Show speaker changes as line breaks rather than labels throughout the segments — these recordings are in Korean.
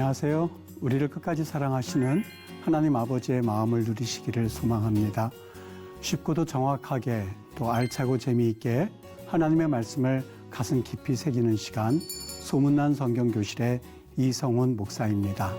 안녕하세요. 우리를 끝까지 사랑하시는 하나님 아버지의 마음을 누리시기를 소망합니다. 쉽고도 정확하게 또 알차고 재미있게 하나님의 말씀을 가슴 깊이 새기는 시간, 소문난 성경교실의 이성훈 목사입니다.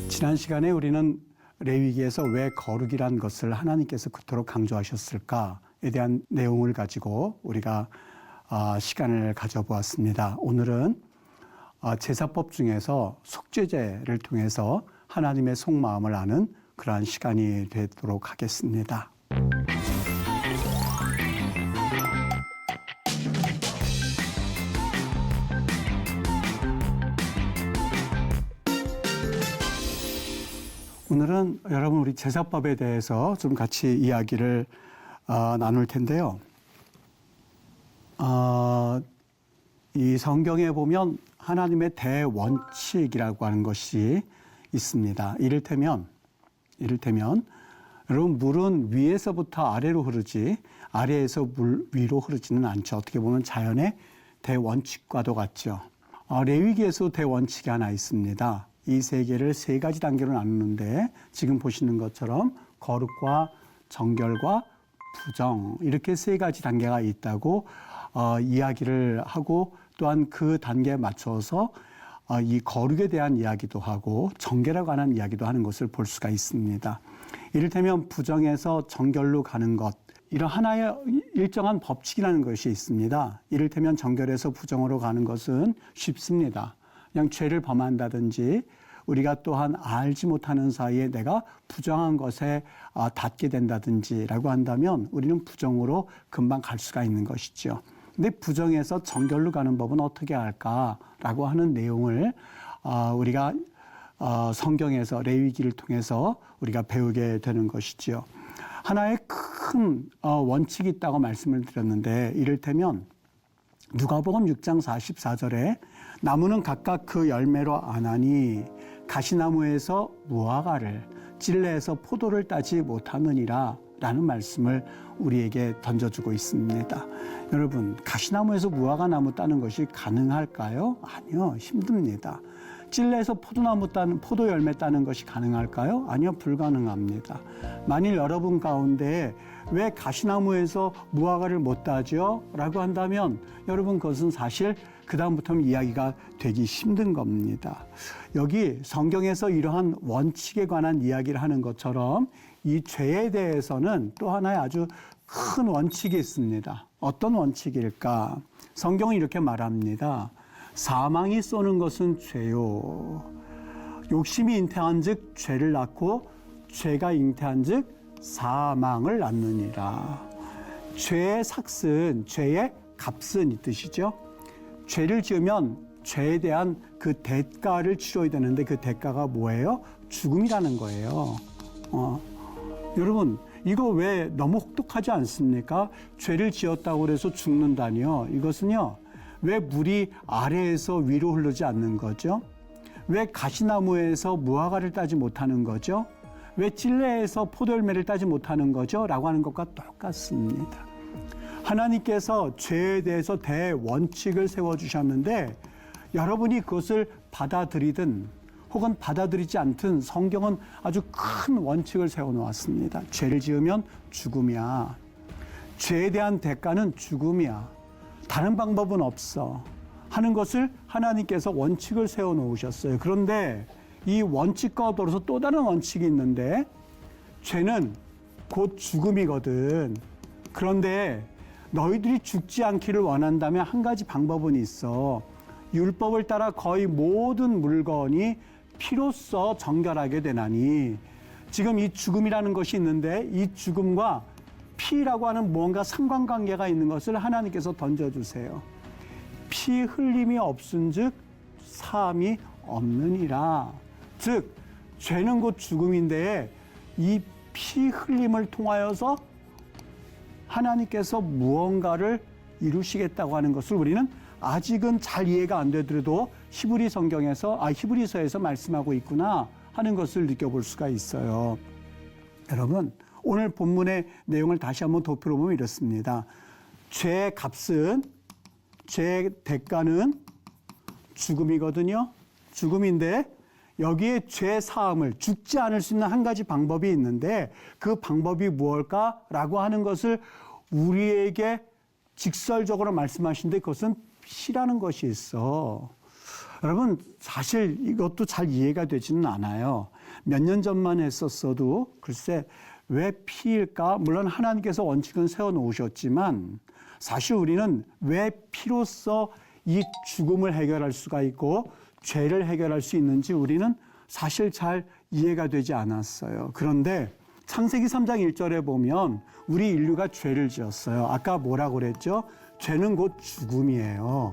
지난 시간에 우리는 레위기에서 왜 거룩이란 것을 하나님께서 그토록 강조하셨을까에 대한 내용을 가지고 우리가 시간을 가져보았습니다. 오늘은 제사법 중에서 속죄제를 통해서 하나님의 속마음을 아는 그러한 시간이 되도록 하겠습니다. 오늘은 여러분 우리 제사법에 대해서 좀 같이 이야기를 나눌 텐데요. 이 성경에 보면 하나님의 대원칙이라고 하는 것이 있습니다. 이를테면 여러분 물은 위에서부터 아래로 흐르지 아래에서 물 위로 흐르지는 않죠. 어떻게 보면 자연의 대원칙과도 같죠. 레위기에서 대원칙이 하나 있습니다. 이 세계를 세 가지 단계로 나누는데 지금 보시는 것처럼 거룩과 정결과 부정 이렇게 세 가지 단계가 있다고 이야기를 하고 또한 그 단계에 맞춰서 이 거룩에 대한 이야기도 하고 정결에 관한 이야기도 하는 것을 볼 수가 있습니다. 이를테면 부정에서 정결로 가는 것 이런 하나의 일정한 법칙이라는 것이 있습니다. 이를테면 정결에서 부정으로 가는 것은 쉽습니다. 그냥 죄를 범한다든지 우리가 또한 알지 못하는 사이에 내가 부정한 것에 닿게 된다든지라고 한다면 우리는 부정으로 금방 갈 수가 있는 것이죠. 근데 부정에서 정결로 가는 법은 어떻게 할까라고 하는 내용을 우리가 성경에서 레위기를 통해서 우리가 배우게 되는 것이죠. 하나의 큰 원칙이 있다고 말씀을 드렸는데 이를테면 누가복음 6장 44절에 나무는 각각 그 열매로 아나니 가시나무에서 무화과를 찔레에서 포도를 따지 못하느니라 라는 말씀을 우리에게 던져주고 있습니다. 여러분 가시나무에서 무화과 나무 따는 것이 가능할까요? 아니요, 힘듭니다. 찔레에서 포도 열매 따는 것이 가능할까요? 아니요, 불가능합니다. 만일 여러분 가운데 왜 가시나무에서 무화과를 못 따죠? 라고 한다면 여러분 그것은 사실 그 다음부터는 이야기가 되기 힘든 겁니다. 여기 성경에서 이러한 원칙에 관한 이야기를 하는 것처럼 이 죄에 대해서는 또 하나의 아주 큰 원칙이 있습니다. 어떤 원칙일까? 성경은 이렇게 말합니다. 사망이 쏘는 것은 죄요. 욕심이 잉태한 즉 죄를 낳고 죄가 잉태한 즉 사망을 낳느니라. 죄의 삭은 죄의 값은 이 뜻이죠. 죄를 지으면 죄에 대한 그 대가를 치러야 되는데 그 대가가 뭐예요? 죽음이라는 거예요. 여러분 이거 왜 너무 혹독하지 않습니까? 죄를 지었다고 해서 죽는다니요. 이것은요. 왜 물이 아래에서 위로 흐르지 않는 거죠? 왜 가시나무에서 무화과를 따지 못하는 거죠? 왜 찔레에서 포도열매를 따지 못하는 거죠? 라고 하는 것과 똑같습니다. 하나님께서 죄에 대해서 대원칙을 세워주셨는데 여러분이 그것을 받아들이든 혹은 받아들이지 않든 성경은 아주 큰 원칙을 세워놓았습니다. 죄를 지으면 죽음이야. 죄에 대한 대가는 죽음이야. 다른 방법은 없어 하는 것을 하나님께서 원칙을 세워놓으셨어요. 그런데 이 원칙과 더불어서 또 다른 원칙이 있는데 죄는 곧 죽음이거든. 그런데 너희들이 죽지 않기를 원한다면 한 가지 방법은 있어. 율법을 따라 거의 모든 물건이 피로써 정결하게 되나니 지금 이 죽음이라는 것이 있는데 이 죽음과 피라고 하는 무언가 상관관계가 있는 것을 하나님께서 던져주세요. 피 흘림이 없은즉 사함이 없느니라. 즉 죄는 곧 죽음인데 이 피 흘림을 통하여서 하나님께서 무언가를 이루시겠다고 하는 것을 우리는 아직은 잘 이해가 안 되더라도 히브리서에서 말씀하고 있구나 하는 것을 느껴볼 수가 있어요. 여러분 오늘 본문의 내용을 다시 한번 덮어보면 이렇습니다. 죄의 값은, 죄의 대가는 죽음이거든요. 죽음인데 여기에 죄 사함을, 죽지 않을 수 있는 한 가지 방법이 있는데 그 방법이 무엇일까라고 하는 것을 우리에게 직설적으로 말씀하시는데 그것은 피라는 것이 있어. 여러분 사실 이것도 잘 이해가 되지는 않아요. 몇 년 전만 했었어도 글쎄 왜 피일까? 물론 하나님께서 원칙은 세워놓으셨지만 사실 우리는 왜 피로써 이 죽음을 해결할 수가 있고 죄를 해결할 수 있는지 우리는 사실 잘 이해가 되지 않았어요. 그런데 창세기 3장 1절에 보면 우리 인류가 죄를 지었어요. 아까 뭐라고 그랬죠? 죄는 곧 죽음이에요.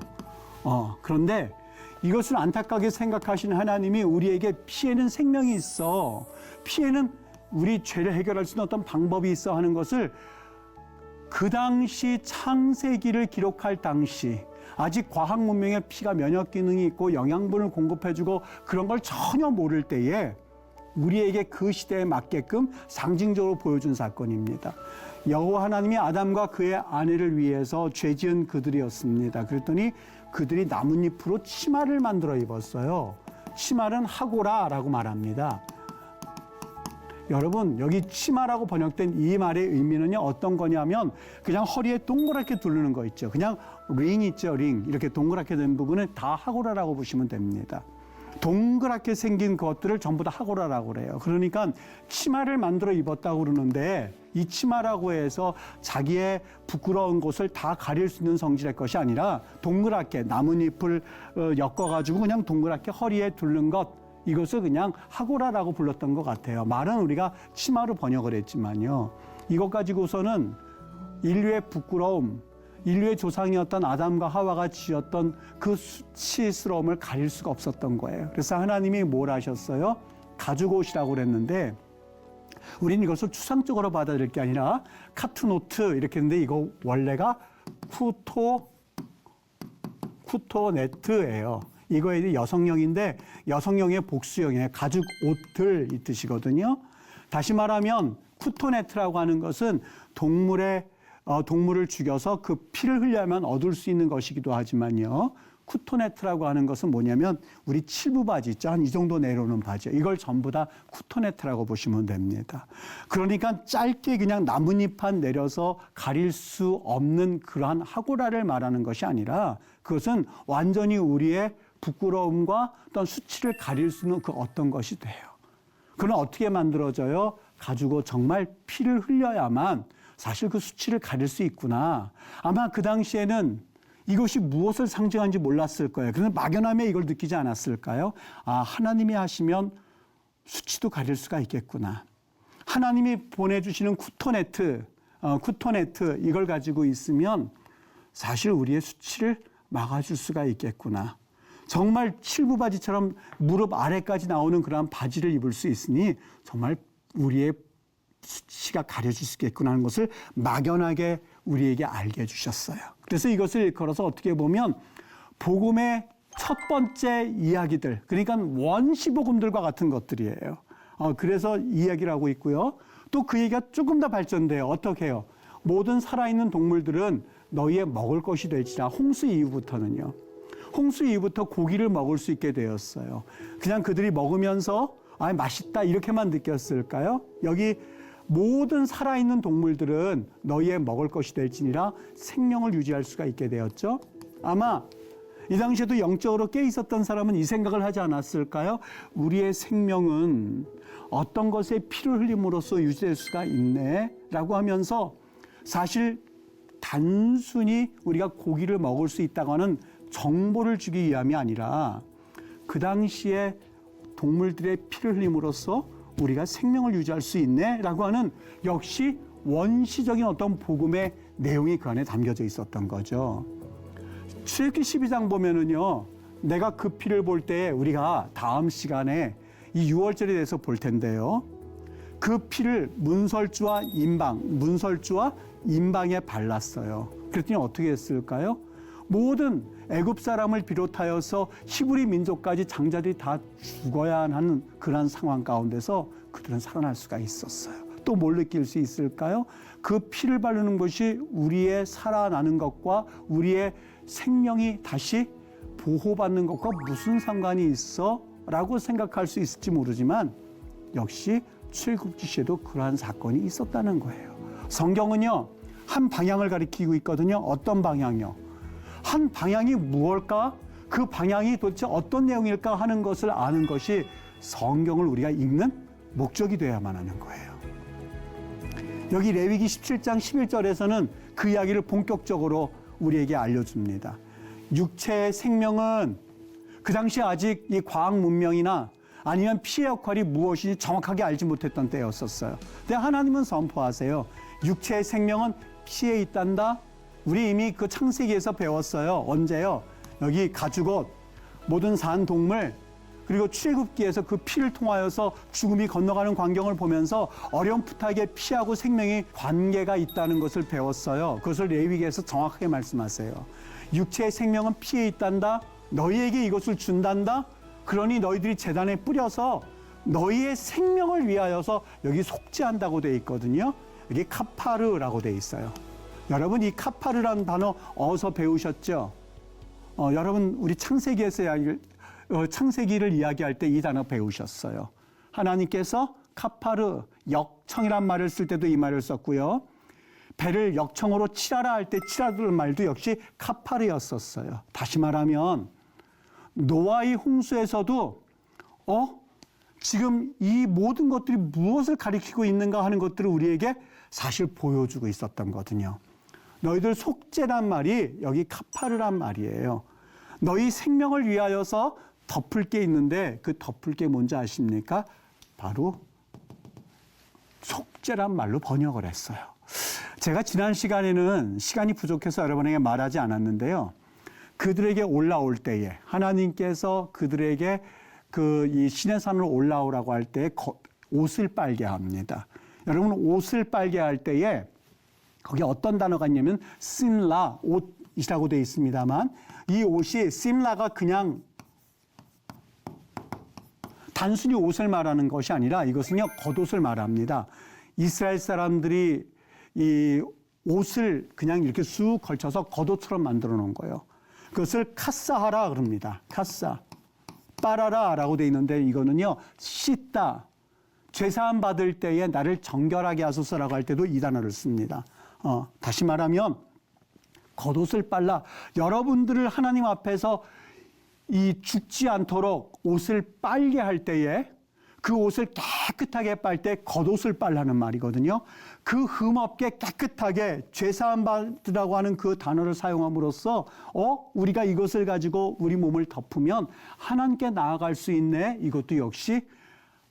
그런데 이것을 안타깝게 생각하시는 하나님이 우리에게 피에는 생명이 있어. 피에는 우리 죄를 해결할 수 있는 어떤 방법이 있어 하는 것을 그 당시 창세기를 기록할 당시 아직 과학 문명의 피가 면역 기능이 있고 영양분을 공급해주고 그런 걸 전혀 모를 때에 우리에게 그 시대에 맞게끔 상징적으로 보여준 사건입니다. 여호와 하나님이 아담과 그의 아내를 위해서 죄 지은 그들이었습니다. 그랬더니 그들이 나뭇잎으로 치마를 만들어 입었어요. 치마는 하고라라고 말합니다. 여러분 여기 치마라고 번역된 이 말의 의미는요 어떤 거냐면 그냥 허리에 동그랗게 두르는 거 있죠. 그냥 링 있죠. 링 이렇게 동그랗게 된 부분은 다 하고라라고 보시면 됩니다. 동그랗게 생긴 것들을 전부 다 하고라라고 그래요. 그러니까 치마를 만들어 입었다고 그러는데 이 치마라고 해서 자기의 부끄러운 곳을 다 가릴 수 있는 성질의 것이 아니라 동그랗게 나뭇잎을 엮어가지고 그냥 동그랗게 허리에 두른 것 이것을 그냥 하고라라고 불렀던 것 같아요. 말은 우리가 치마로 번역을 했지만요. 이것 가지고서는 인류의 부끄러움, 인류의 조상이었던 아담과 하와가 지었던 그 수치스러움을 가릴 수가 없었던 거예요. 그래서 하나님이 뭘 하셨어요? 가죽옷이라고 그랬는데 우리는 이것을 추상적으로 받아들일 게 아니라 카트노트 이렇게 했는데 이거 원래가 쿠토네트예요. 이거에 여성형인데 여성형의 복수형이에요. 가죽 옷들 이 뜻이거든요. 다시 말하면 쿠토네트라고 하는 것은 동물을 죽여서 그 피를 흘려야만 얻을 수 있는 것이기도 하지만요. 쿠토네트라고 하는 것은 뭐냐면 우리 칠부 바지 있죠. 한 이 정도 내려오는 바지요. 이걸 전부 다 쿠토네트라고 보시면 됩니다. 그러니까 짧게 그냥 나뭇잎만 내려서 가릴 수 없는 그러한 하고라를 말하는 것이 아니라 그것은 완전히 우리의 부끄러움과 어떤 수치를 가릴 수 있는 그 어떤 것이 돼요. 그건 어떻게 만들어져요? 가지고 정말 피를 흘려야만 사실 그 수치를 가릴 수 있구나. 아마 그 당시에는 이것이 무엇을 상징하는지 몰랐을 거예요. 그래서 막연함에 이걸 느끼지 않았을까요? 아, 하나님이 하시면 수치도 가릴 수가 있겠구나. 하나님이 보내주시는 쿠토네트 이걸 가지고 있으면 사실 우리의 수치를 막아줄 수가 있겠구나. 정말 칠부 바지처럼 무릎 아래까지 나오는 그러한 바지를 입을 수 있으니 정말 우리의 수치가 가려질 수 있겠구나 하는 것을 막연하게 우리에게 알게 해주셨어요. 그래서 이것을 일컬어서 어떻게 보면 복음의 첫 번째 이야기들, 그러니까 원시복음들과 같은 것들이에요. 그래서 이야기를 하고 있고요. 또 그 얘기가 조금 더 발전돼요. 어떻게 해요? 모든 살아있는 동물들은 너희의 먹을 것이 될지라. 홍수 이후부터는요. 홍수 이후부터 고기를 먹을 수 있게 되었어요. 그냥 그들이 먹으면서 아, 맛있다 이렇게만 느꼈을까요? 여기 모든 살아있는 동물들은 너희의 먹을 것이 될지니라 생명을 유지할 수가 있게 되었죠. 아마 이 당시에도 영적으로 깨 있었던 사람은 이 생각을 하지 않았을까요? 우리의 생명은 어떤 것에 피를 흘림으로써 유지될 수가 있네 라고 하면서 사실 단순히 우리가 고기를 먹을 수 있다고 하는 정보를 주기 위함이 아니라 그 당시에 동물들의 피를 흘림으로써 우리가 생명을 유지할 수 있네라고 하는 역시 원시적인 어떤 복음의 내용이 그 안에 담겨져 있었던 거죠. 출애굽기 12장 보면은요, 내가 그 피를 볼 때 우리가 다음 시간에 이 6월절에 대해서 볼 텐데요. 그 피를 문설주와 임방에 발랐어요. 그랬더니 어떻게 했을까요? 모든 애굽 사람을 비롯하여서 히브리 민족까지 장자들이 다 죽어야 하는 그런 상황 가운데서 그들은 살아날 수가 있었어요. 또 뭘 느낄 수 있을까요? 그 피를 바르는 것이 우리의 살아나는 것과 우리의 생명이 다시 보호받는 것과 무슨 상관이 있어? 라고 생각할 수 있을지 모르지만 역시 출애굽기 시에도 그러한 사건이 있었다는 거예요. 성경은요, 한 방향을 가리키고 있거든요. 어떤 방향이요? 한 방향이 무엇일까? 그 방향이 도대체 어떤 내용일까 하는 것을 아는 것이 성경을 우리가 읽는 목적이 되어야만 하는 거예요. 여기 레위기 17장 11절에서는 그 이야기를 본격적으로 우리에게 알려줍니다. 육체의 생명은 그 당시 아직 이 과학 문명이나 아니면 피의 역할이 무엇인지 정확하게 알지 못했던 때였었어요. 근데 하나님은 선포하세요. 육체의 생명은 피에 있단다. 우리 이미 그 창세기에서 배웠어요. 언제요? 여기 가죽옷, 모든 산 동물, 그리고 출애굽기에서 그 피를 통하여서 죽음이 건너가는 광경을 보면서 어렴풋하게 피하고 생명이 관계가 있다는 것을 배웠어요. 그것을 레위기에서 정확하게 말씀하세요. 육체의 생명은 피에 있단다. 너희에게 이것을 준단다. 그러니 너희들이 제단에 뿌려서 너희의 생명을 위하여서 여기 속죄한다고 되어 있거든요. 여기 카파르라고 되어 있어요. 여러분, 이 카파르라는 단어 어디서 배우셨죠? 여러분, 우리 창세기를 이야기할 때 이 단어 배우셨어요. 하나님께서 카파르, 역청이란 말을 쓸 때도 이 말을 썼고요. 배를 역청으로 칠하라 할 때 칠하라는 말도 역시 카파르였었어요. 다시 말하면 노아의 홍수에서도 지금 이 모든 것들이 무엇을 가리키고 있는가 하는 것들을 우리에게 사실 보여주고 있었던 거거든요. 너희들 속죄란 말이 여기 카파르란 말이에요. 너희 생명을 위하여서 덮을 게 있는데 그 덮을 게 뭔지 아십니까? 바로 속죄란 말로 번역을 했어요. 제가 지난 시간에는 시간이 부족해서 여러분에게 말하지 않았는데요. 그들에게 올라올 때에 하나님께서 그들에게 이 시내산으로 올라오라고 할 때 옷을 빨게 합니다. 여러분, 옷을 빨게 할 때에 거기 어떤 단어가 있냐면 심라, 옷이라고 되어 있습니다만 이 옷이 심라가 그냥 단순히 옷을 말하는 것이 아니라 이것은요, 겉옷을 말합니다. 이스라엘 사람들이 이 옷을 그냥 이렇게 쑥 걸쳐서 겉옷처럼 만들어 놓은 거예요. 그것을 카사하라 그럽니다. 카사. 빠라라라고 되어 있는데 이거는요, 씻다. 죄사함 받을 때에 나를 정결하게 하소서라고 할 때도 이 단어를 씁니다. 다시 말하면 겉옷을 빨라. 여러분들을 하나님 앞에서 이 죽지 않도록 옷을 빨게 할 때에 그 옷을 깨끗하게 빨 때 겉옷을 빨라는 말이거든요. 그 흠없게 깨끗하게 죄사함 받으라고 하는 그 단어를 사용함으로써 우리가 이것을 가지고 우리 몸을 덮으면 하나님께 나아갈 수 있네. 이것도 역시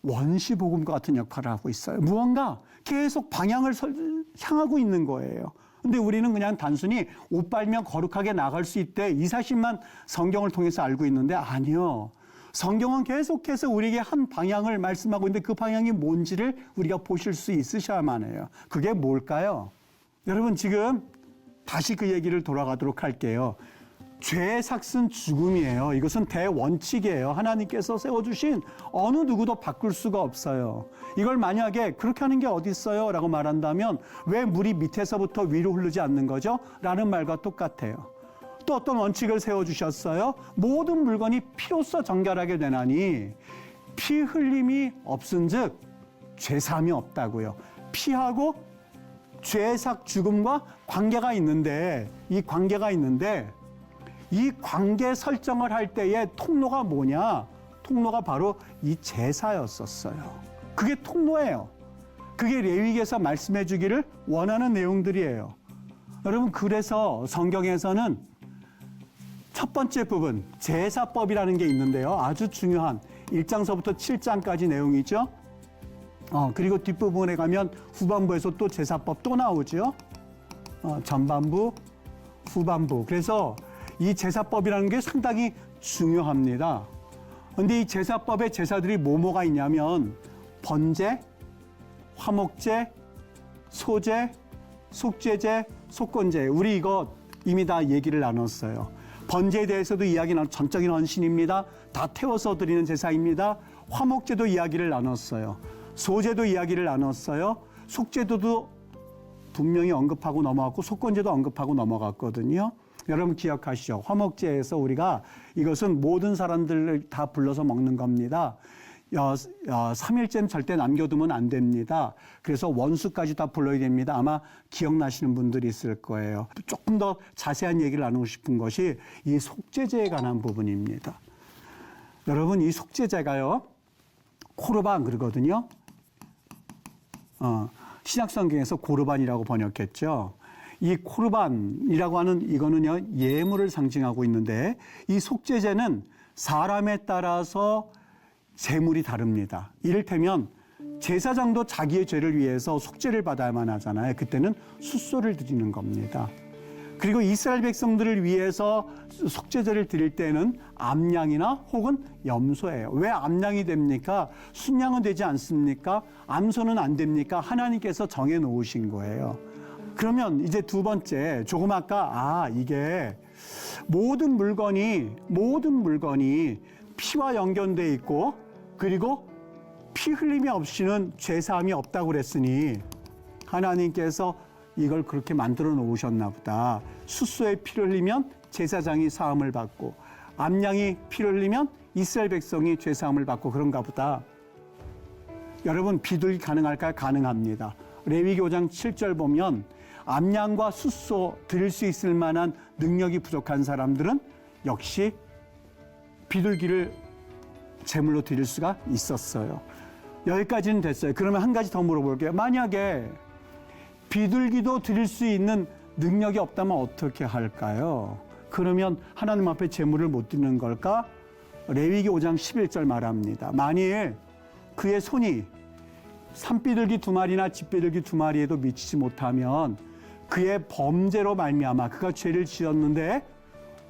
원시복음과 같은 역할을 하고 있어요. 무언가 계속 방향을 향하고 있는 거예요. 근데 우리는 그냥 단순히 옷 빨면 거룩하게 나갈 수 있대, 이 사실만 성경을 통해서 알고 있는데 아니요. 성경은 계속해서 우리에게 한 방향을 말씀하고 있는데 그 방향이 뭔지를 우리가 보실 수 있으셔야만 해요. 그게 뭘까요? 여러분, 지금 다시 그 얘기를 돌아가도록 할게요. 죄의 삭은 죽음이에요. 이것은 대원칙이에요. 하나님께서 세워주신 어느 누구도 바꿀 수가 없어요. 이걸 만약에 그렇게 하는 게 어디 있어요? 라고 말한다면 왜 물이 밑에서부터 위로 흐르지 않는 거죠? 라는 말과 똑같아요. 또 어떤 원칙을 세워주셨어요? 모든 물건이 피로써 정결하게 되나니 피 흘림이 없은즉 죄사함이 없다고요. 피하고 죄삭 죽음과 관계가 있는데 이 관계 설정을 할 때의 통로가 뭐냐? 통로가 바로 이 제사였었어요. 그게 통로예요. 그게 레위기에서 말씀해 주기를 원하는 내용들이에요. 여러분, 그래서 성경에서는 첫 번째 부분, 제사법이라는 게 있는데요. 아주 중요한 1장서부터 7장까지 내용이죠. 그리고 뒷부분에 가면 후반부에서 또 제사법 또 나오죠. 전반부, 후반부. 그래서 이 제사법이라는 게 상당히 중요합니다. 그런데 이 제사법에 제사들이 뭐가 있냐면 번제, 화목제, 소제, 속죄제, 속건제. 우리 이거 이미 다 얘기를 나눴어요. 번제에 대해서도 이야기 나눴, 전적인 헌신입니다. 다 태워서 드리는 제사입니다. 화목제도 이야기를 나눴어요. 소제도 이야기를 나눴어요. 속죄도도 분명히 언급하고 넘어갔고 속건제도 언급하고 넘어갔거든요. 여러분 기억하시죠? 화목제에서 우리가 이것은 모든 사람들을 다 불러서 먹는 겁니다. 3일째는 절대 남겨두면 안 됩니다. 그래서 원수까지 다 불러야 됩니다. 아마 기억나시는 분들이 있을 거예요. 조금 더 자세한 얘기를 나누고 싶은 것이 이 속죄제에 관한 부분입니다. 여러분 이 속죄제가요. 코르반 그러거든요. 신약성경에서 고르반이라고 번역했죠. 이 코르반이라고 하는 이거는요 예물을 상징하고 있는데 이 속죄제는 사람에 따라서 제물이 다릅니다. 이를테면 제사장도 자기의 죄를 위해서 속죄를 받아야만 하잖아요. 그때는 숫소를 드리는 겁니다. 그리고 이스라엘 백성들을 위해서 속죄제를 드릴 때는 암양이나 혹은 염소예요. 왜 암양이 됩니까? 순양은 되지 않습니까? 암소는 안 됩니까? 하나님께서 정해 놓으신 거예요. 그러면 이제 두 번째, 조금 아까 이게 모든 물건이 피와 연결돼 있고 그리고 피 흘림이 없이는 죄사함이 없다고 그랬으니 하나님께서 이걸 그렇게 만들어 놓으셨나 보다. 숫소에 피를 흘리면 제사장이 사함을 받고 암양이 피를 흘리면 이스라엘 백성이 죄사함을 받고 그런가 보다. 여러분 비둘기 가능할까요? 가능합니다. 레위기 5장 7절 보면 암양과 숫소 드릴 수 있을 만한 능력이 부족한 사람들은 역시 비둘기를 제물로 드릴 수가 있었어요. 여기까지는 됐어요. 그러면 한 가지 더 물어볼게요. 만약에 비둘기도 드릴 수 있는 능력이 없다면 어떻게 할까요? 그러면 하나님 앞에 제물을 못 드리는 걸까? 레위기 5장 11절 말합니다. 만일 그의 손이 산비둘기 2마리나 집비둘기 2마리에도 미치지 못하면 그의 범죄로 말미암아 그가 죄를 지었는데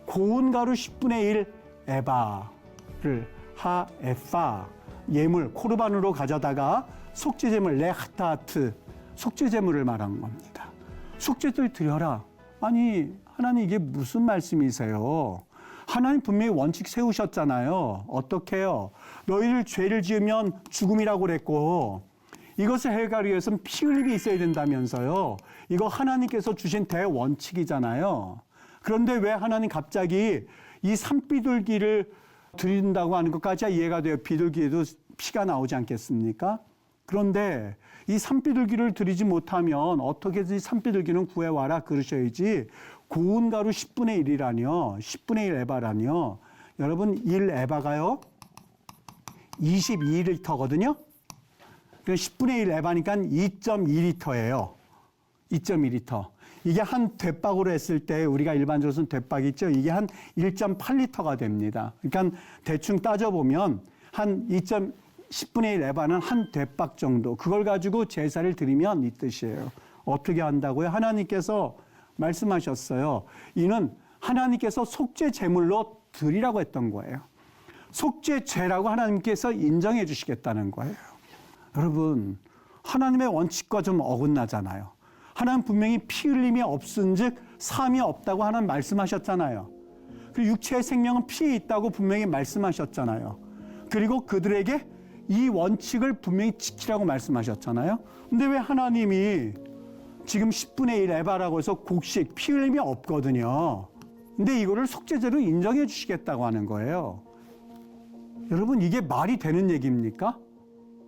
고운 가루 10분의 1 에바를 하에파 예물 코르반으로 가져다가 속죄제물 레하타트 속죄제물을 말한 겁니다. 속죄제를 드려라. 아니 하나님 이게 무슨 말씀이세요? 하나님 분명히 원칙 세우셨잖아요. 어떻게 해요? 너희들 죄를 지으면 죽음이라고 그랬고 이것을 해결하기 위해서는 피 흘림이 있어야 된다면서요. 이거 하나님께서 주신 대원칙이잖아요. 그런데 왜 하나님 갑자기 이 산비둘기를 드린다고 하는 것까지야 이해가 돼요. 비둘기에도 피가 나오지 않겠습니까? 그런데 이 산비둘기를 드리지 못하면 어떻게든 산비둘기는 구해와라 그러셔야지 고운 가루 10분의 1이라뇨. 10분의 1 에바라뇨. 여러분 1 에바가요 22리터거든요. 10분의 1 에바니까 2.2리터예요. 2.2리터. 이게 한 대박으로 했을 때 우리가 일반적으로 쓰는 대박 있죠. 이게 한 1.8리터가 됩니다. 그러니까 대충 따져보면 한 10분의 1 에바는 한 대박 정도. 그걸 가지고 제사를 드리면 이 뜻이에요. 어떻게 한다고요? 하나님께서 말씀하셨어요. 이는 하나님께서 속죄 제물로 드리라고 했던 거예요. 속죄 죄라고 하나님께서 인정해 주시겠다는 거예요. 여러분, 하나님의 원칙과 좀 어긋나잖아요. 하나님 분명히 피 흘림이 없은즉 사함이 없다고 하나님 말씀하셨잖아요. 그리고 육체의 생명은 피에 있다고 분명히 말씀하셨잖아요. 그리고 그들에게 이 원칙을 분명히 지키라고 말씀하셨잖아요. 근데 왜 하나님이 지금 10분의 1 에바라고 해서 곡식 피 흘림이 없거든요. 근데 이거를 속죄제로 인정해 주시겠다고 하는 거예요. 여러분 이게 말이 되는 얘기입니까?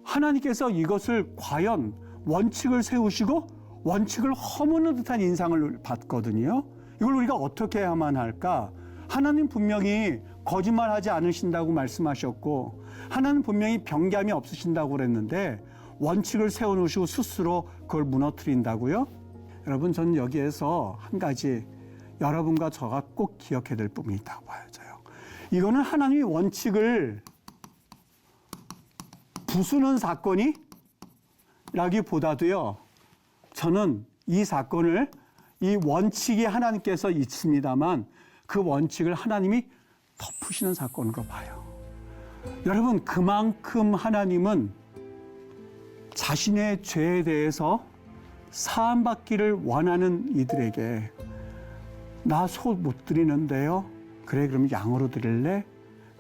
하나님께서 이것을 과연 원칙을 세우시고 원칙을 허무는 듯한 인상을 받거든요. 이걸 우리가 어떻게 해야만 할까? 하나님 분명히 거짓말하지 않으신다고 말씀하셨고 하나님 분명히 변개함이 없으신다고 그랬는데 원칙을 세워놓으시고 스스로 그걸 무너뜨린다고요? 여러분 저는 여기에서 한 가지 여러분과 저가 꼭 기억해야 될 부분이 있다고 봐야죠. 이거는 하나님의 원칙을 부수는 사건이 라기보다도요. 저는 이 사건을 이 원칙이 하나님께서 있습니다만 그 원칙을 하나님이 덮으시는 사건으로 봐요. 여러분 그만큼 하나님은 자신의 죄에 대해서 사함받기를 원하는 이들에게 나 소 못 드리는데요. 그래 그럼 양으로 드릴래?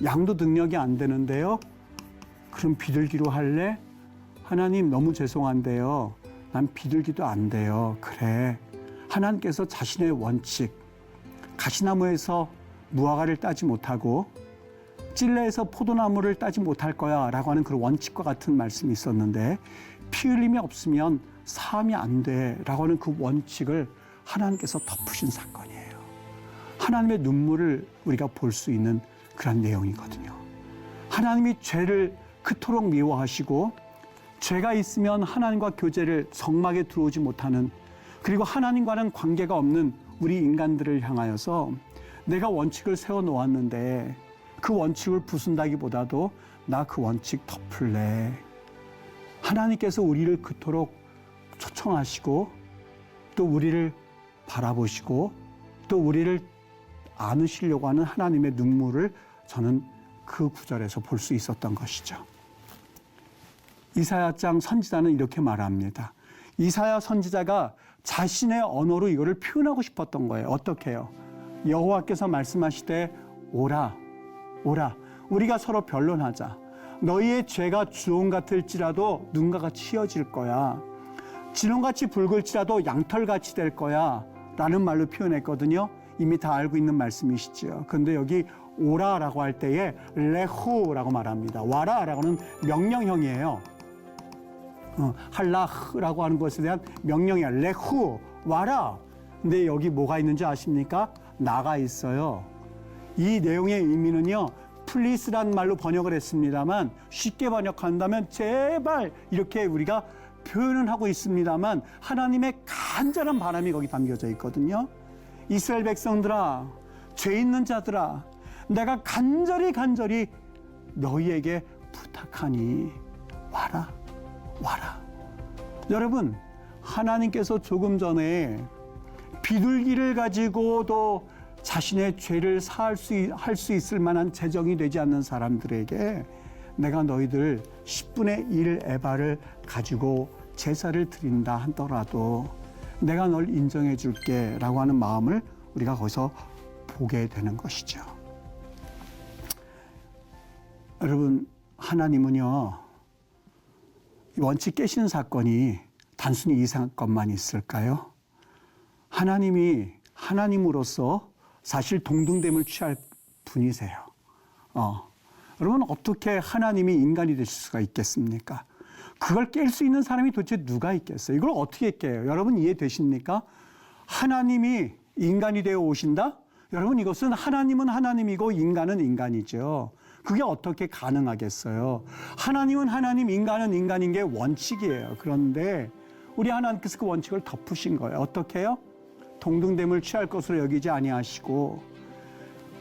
양도 능력이 안 되는데요. 그럼 비둘기로 할래? 하나님 너무 죄송한데요. 난 비둘기도 안 돼요. 그래. 하나님께서 자신의 원칙, 가시나무에서 무화과를 따지 못하고 찔레에서 포도나무를 따지 못할 거야 라고 하는 그런 원칙과 같은 말씀이 있었는데, 피 흘림이 없으면 사함이 안 돼 라고 하는 그 원칙을 하나님께서 덮으신 사건이에요. 하나님의 눈물을 우리가 볼 수 있는 그런 내용이거든요. 하나님이 죄를 그토록 미워하시고, 죄가 있으면 하나님과 교제를 성막에 들어오지 못하는, 그리고 하나님과는 관계가 없는 우리 인간들을 향하여서 내가 원칙을 세워놓았는데 그 원칙을 부순다기보다도 나 그 원칙 덮을래. 하나님께서 우리를 그토록 초청하시고 또 우리를 바라보시고 또 우리를 안으시려고 하는 하나님의 눈물을 저는 그 구절에서 볼 수 있었던 것이죠. 이사야장 선지자는 이렇게 말합니다. 이사야 선지자가 자신의 언어로 이거를 표현하고 싶었던 거예요. 어떻게 해요? 여호와께서 말씀하시되 오라 오라 우리가 서로 변론하자. 너희의 죄가 주홍 같을지라도 눈과 같이 휘어질 거야. 진홍같이 붉을지라도 양털같이 될 거야 라는 말로 표현했거든요. 이미 다 알고 있는 말씀이시죠. 그런데 여기 오라라고 할 때에 레후라고 말합니다. 와라라고는 명령형이에요. 할라라고 하는 것에 대한 명령이야. 레후 와라. 근데 여기 뭐가 있는지 아십니까? 나가 있어요. 이 내용의 의미는요, 플리스란 말로 번역을 했습니다만, 쉽게 번역한다면 제발 이렇게 우리가 표현을 하고 있습니다만 하나님의 간절한 바람이 거기 담겨져 있거든요. 이스라엘 백성들아, 죄 있는 자들아, 내가 간절히 너희에게 부탁하니 와라 와라. 여러분, 하나님께서 조금 전에 비둘기를 가지고도 자신의 죄를 할 수 있을 만한 재정이 되지 않는 사람들에게 내가 너희들 10분의 1 에바를 가지고 제사를 드린다 하더라도 내가 널 인정해 줄게 라고 하는 마음을 우리가 거기서 보게 되는 것이죠. 여러분, 하나님은요, 원칙 깨시는 사건이 단순히 이 사건만 있을까요? 하나님이 하나님으로서 사실 동등됨을 취할 분이세요. 여러분, 어떻게 하나님이 인간이 되실 수가 있겠습니까? 그걸 깰 수 있는 사람이 도대체 누가 있겠어요? 이걸 어떻게 깨요? 여러분 이해되십니까? 하나님이 인간이 되어 오신다? 여러분, 이것은 하나님은 하나님이고 인간은 인간이죠. 그게 어떻게 가능하겠어요? 하나님은 하나님, 인간은 인간인 게 원칙이에요. 그런데 우리 하나님께서 그 원칙을 덮으신 거예요. 어떻게 해요? 동등됨을 취할 것으로 여기지 아니하시고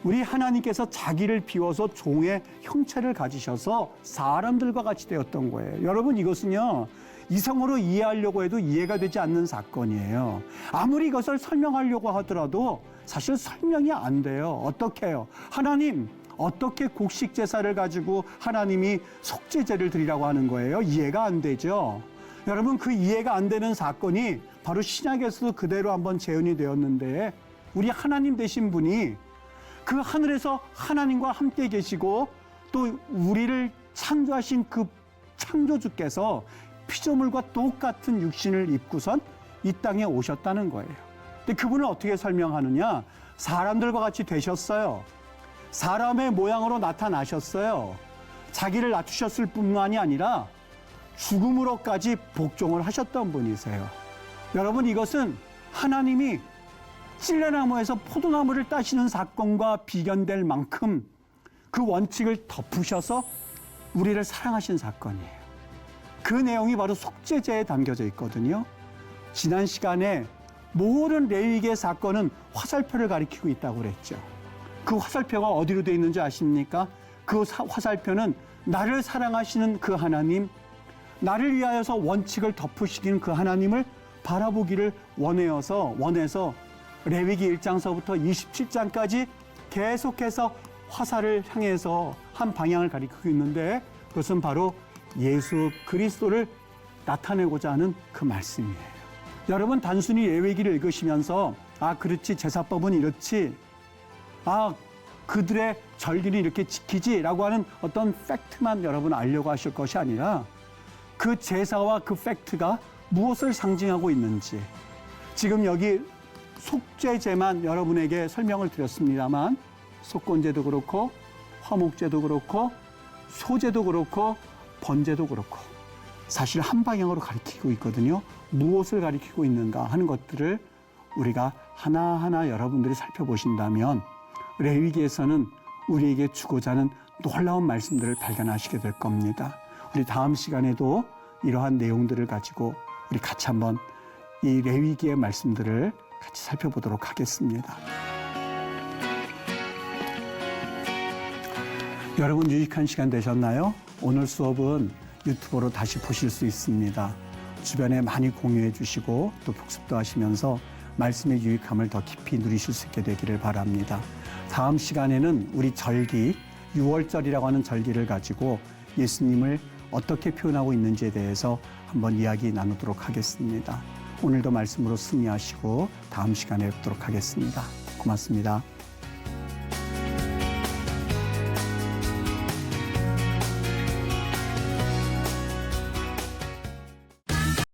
우리 하나님께서 자기를 비워서 종의 형체를 가지셔서 사람들과 같이 되었던 거예요. 여러분, 이것은요, 이성으로 이해하려고 해도 이해가 되지 않는 사건이에요. 아무리 이것을 설명하려고 하더라도 사실 설명이 안 돼요. 어떻게 해요? 하나님, 어떻게 곡식 제사를 가지고 하나님이 속죄제를 드리라고 하는 거예요? 이해가 안 되죠. 여러분, 그 이해가 안 되는 사건이 바로 신약에서도 그대로 한번 재현이 되었는데, 우리 하나님 되신 분이 그 하늘에서 하나님과 함께 계시고 또 우리를 창조하신 그 창조주께서 피조물과 똑같은 육신을 입고선 이 땅에 오셨다는 거예요. 근데 그분을 어떻게 설명하느냐? 사람들과 같이 되셨어요. 사람의 모양으로 나타나셨어요. 자기를 낮추셨을 뿐만이 아니라 죽음으로까지 복종을 하셨던 분이세요. 여러분, 이것은 하나님이 찔레나무에서 포도나무를 따시는 사건과 비견될 만큼 그 원칙을 덮으셔서 우리를 사랑하신 사건이에요. 그 내용이 바로 속죄제에 담겨져 있거든요. 지난 시간에 모든 레위기의 사건은 화살표를 가리키고 있다고 그랬죠. 그 화살표가 어디로 되어 있는지 아십니까? 그 화살표는 나를 사랑하시는 그 하나님, 나를 위하여서 원칙을 덮으시긴 그 하나님을 바라보기를 원해서 레위기 1장서부터 27장까지 계속해서 화살을 향해서 한 방향을 가리키고 있는데, 그것은 바로 예수 그리스도를 나타내고자 하는 그 말씀이에요. 여러분, 단순히 레위기를 읽으시면서 그렇지, 제사법은 이렇지, 그들의 절기를 이렇게 지키지라고 하는 어떤 팩트만 여러분 알려고 하실 것이 아니라 그 제사와 그 팩트가 무엇을 상징하고 있는지 지금 여기 속죄제만 여러분에게 설명을 드렸습니다만 속건제도 그렇고 화목제도 그렇고 소제도 그렇고 번제도 그렇고 사실 한 방향으로 가리키고 있거든요. 무엇을 가리키고 있는가 하는 것들을 우리가 하나하나 여러분들이 살펴보신다면 레위기에서는 우리에게 주고자 하는 놀라운 말씀들을 발견하시게 될 겁니다. 우리 다음 시간에도 이러한 내용들을 가지고 우리 같이 한번 이 레위기의 말씀들을 같이 살펴보도록 하겠습니다. 여러분 유익한 시간 되셨나요? 오늘 수업은 유튜브로 다시 보실 수 있습니다. 주변에 많이 공유해 주시고 또 복습도 하시면서 말씀의 유익함을 더 깊이 누리실 수 있게 되기를 바랍니다. 다음 시간에는 우리 절기, 6월절이라고 하는 절기를 가지고 예수님을 어떻게 표현하고 있는지에 대해서 한번 이야기 나누도록 하겠습니다. 오늘도 말씀으로 승리하시고 다음 시간에 뵙도록 하겠습니다. 고맙습니다.